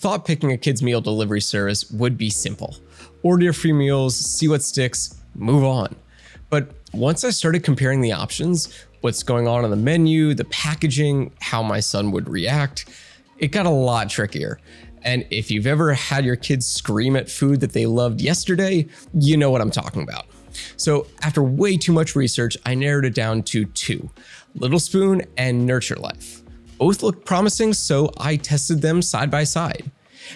thought picking a kid's meal delivery service would be simple. Order your free meals, see what sticks, move on. But once I started comparing the options, what's going on the menu, the packaging, how my son would react, it got a lot trickier. And if you've ever had your kids scream at food that they loved yesterday, you know what I'm talking about. So after way too much research, I narrowed it down to two, Little Spoon and Nurture Life. Both looked promising, so I tested them side by side.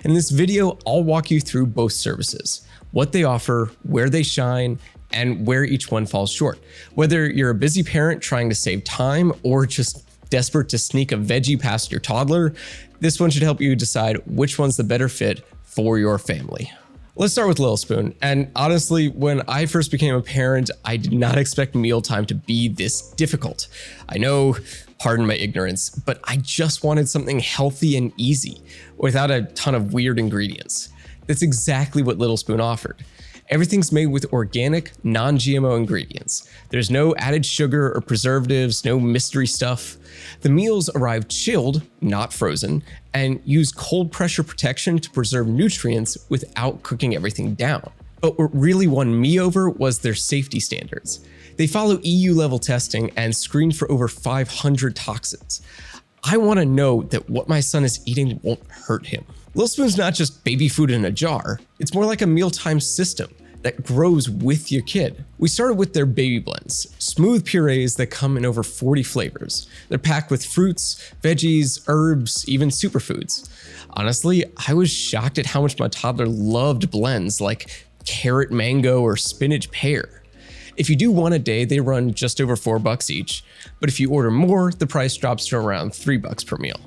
In this video, I'll walk you through both services, what they offer, where they shine, and where each one falls short. Whether you're a busy parent trying to save time or just desperate to sneak a veggie past your toddler, this one should help you decide which one's the better fit for your family. Let's start with Little Spoon. And honestly, when I first became a parent, I did not expect mealtime to be this difficult. I know, pardon my ignorance, but I just wanted something healthy and easy without a ton of weird ingredients. That's exactly what Little Spoon offered. Everything's made with organic, non-GMO ingredients. There's no added sugar or preservatives, no mystery stuff. The meals arrive chilled, not frozen, and use cold pressure protection to preserve nutrients without cooking everything down. But what really won me over was their safety standards. They follow EU level testing and screen for over 500 toxins. I want to know that what my son is eating won't hurt him. Little Spoon's not just baby food in a jar, it's more like a mealtime system that grows with your kid. We started with their Babyblends, smooth purees that come in over 40 flavors. They're packed with fruits, veggies, herbs, even superfoods. Honestly, I was shocked at how much my toddler loved blends like carrot mango or spinach pear. If you do one a day, they run just over $4 each, but if you order more, the price drops to around $3 per meal.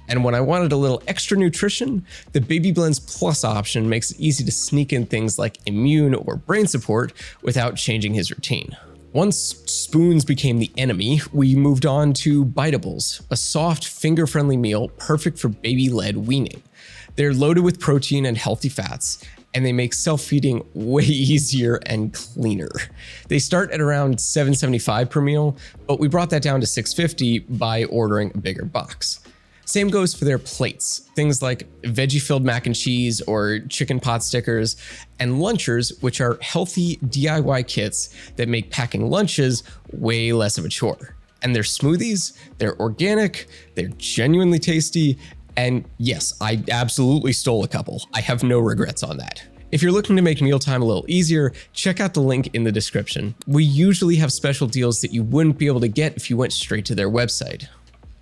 And when I wanted a little extra nutrition, the Babyblends Plus option makes it easy to sneak in things like immune or brain support without changing his routine. Once spoons became the enemy, we moved on to Biteables, a soft, finger-friendly meal perfect for baby-led weaning. They're loaded with protein and healthy fats, and they make self-feeding way easier and cleaner. They start at around $7.75 per meal, but we brought that down to $6.50 by ordering a bigger box. Same goes for their plates, things like veggie-filled mac and cheese or chicken pot stickers, and lunchers, which are healthy DIY kits that make packing lunches way less of a chore. And their smoothies, they're organic, they're genuinely tasty, and yes, I absolutely stole a couple. I have no regrets on that. If you're looking to make mealtime a little easier, check out the link in the description. We usually have special deals that you wouldn't be able to get if you went straight to their website.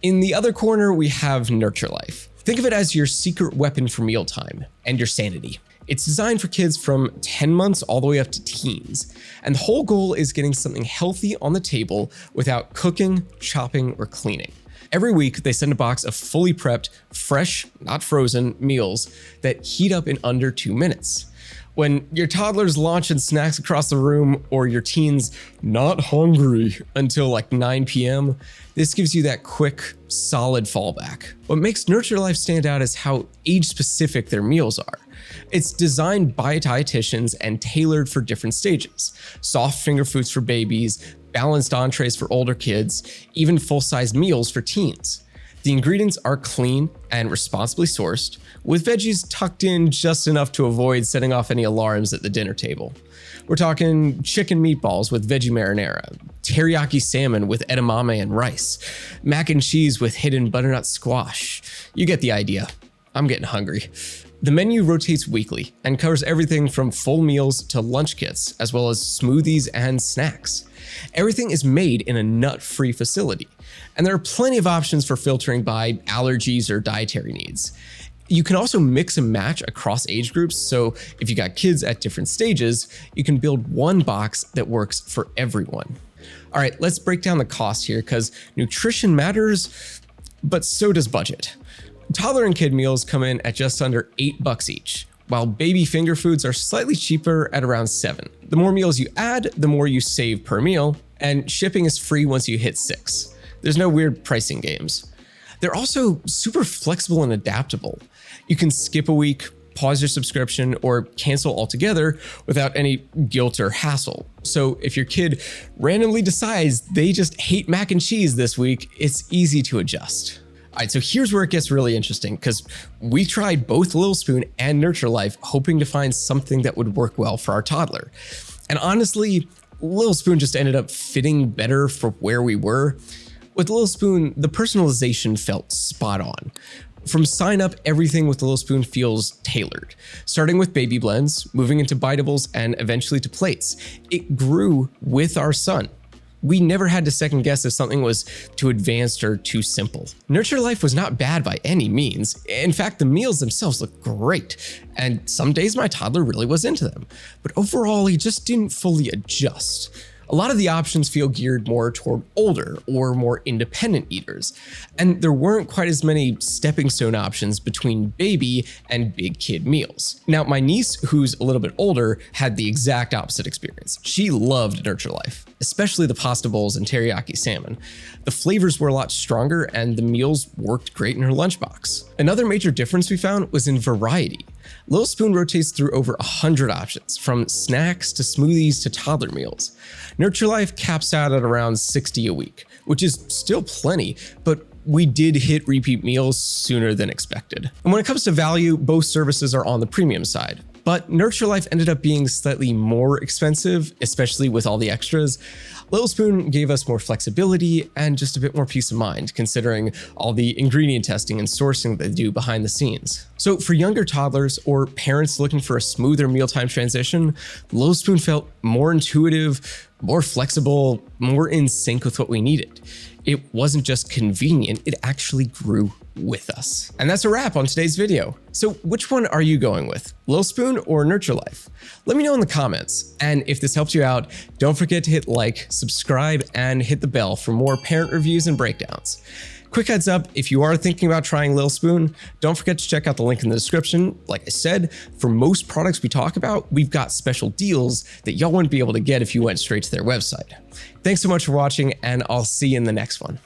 In the other corner, we have Nurture Life. Think of it as your secret weapon for mealtime and your sanity. It's designed for kids from 10 months all the way up to teens, and the whole goal is getting something healthy on the table without cooking, chopping, or cleaning. Every week, they send a box of fully prepped, fresh, not frozen, meals that heat up in under 2 minutes. When your toddler's launching snacks across the room or your teen's not hungry until like 9 p.m., this gives you that quick, solid fallback. What makes Nurture Life stand out is how age-specific their meals are. It's designed by dietitians and tailored for different stages. Soft finger foods for babies, balanced entrees for older kids, even full-sized meals for teens. The ingredients are clean and responsibly sourced, with veggies tucked in just enough to avoid setting off any alarms at the dinner table. We're talking chicken meatballs with veggie marinara, teriyaki salmon with edamame and rice, mac and cheese with hidden butternut squash. You get the idea. I'm getting hungry. The menu rotates weekly and covers everything from full meals to lunch kits, as well as smoothies and snacks. Everything is made in a nut-free facility, and there are plenty of options for filtering by allergies or dietary needs. You can also mix and match across age groups, so if you got kids at different stages, you can build one box that works for everyone. All right, let's break down the cost here, because nutrition matters, but so does budget. Toddler and kid meals come in at just under $8 each, while baby finger foods are slightly cheaper at around $7. The more meals you add, the more you save per meal, and shipping is free once you hit $6. There's no weird pricing games. They're also super flexible and adaptable. You can skip a week, pause your subscription, or cancel altogether without any guilt or hassle. So if your kid randomly decides they just hate mac and cheese this week, it's easy to adjust. All right, so here's where it gets really interesting because we tried both Little Spoon and Nurture Life hoping to find something that would work well for our toddler. And honestly, Little Spoon just ended up fitting better for where we were. With Little Spoon, the personalization felt spot on. From sign up, everything with Little Spoon feels tailored. Starting with Babyblends, moving into Biteables, and eventually to Plates. It grew with our son. We never had to second guess if something was too advanced or too simple. Nurture Life was not bad by any means. In fact, the meals themselves looked great, and some days my toddler really was into them. But overall, he just didn't fully adjust. A lot of the options feel geared more toward older or more independent eaters, and there weren't quite as many stepping stone options between baby and big kid meals. Now, my niece, who's a little bit older, had the exact opposite experience. She loved Nurture Life, especially the pasta bowls and teriyaki salmon. The flavors were a lot stronger and the meals worked great in her lunchbox. Another major difference we found was in variety. Little Spoon rotates through over 100 options, from snacks to smoothies to toddler meals. Nurture Life caps out at around 60 a week, which is still plenty, but we did hit repeat meals sooner than expected. And when it comes to value, both services are on the premium side. But Nurture Life ended up being slightly more expensive, especially with all the extras. Little Spoon gave us more flexibility and just a bit more peace of mind, considering all the ingredient testing and sourcing that they do behind the scenes. So for younger toddlers or parents looking for a smoother mealtime transition, Little Spoon felt more intuitive, more flexible, more in sync with what we needed. It wasn't just convenient, it actually grew with us. And that's a wrap on today's video. So which one are you going with, Little Spoon or Nurture Life? Let me know in the comments. And if this helped you out, don't forget to hit like, subscribe, and hit the bell for more parent reviews and breakdowns. Quick heads up, if you are thinking about trying Little Spoon, don't forget to check out the link in the description. Like I said, for most products we talk about, we've got special deals that y'all wouldn't be able to get if you went straight to their website. Thanks so much for watching, and I'll see you in the next one.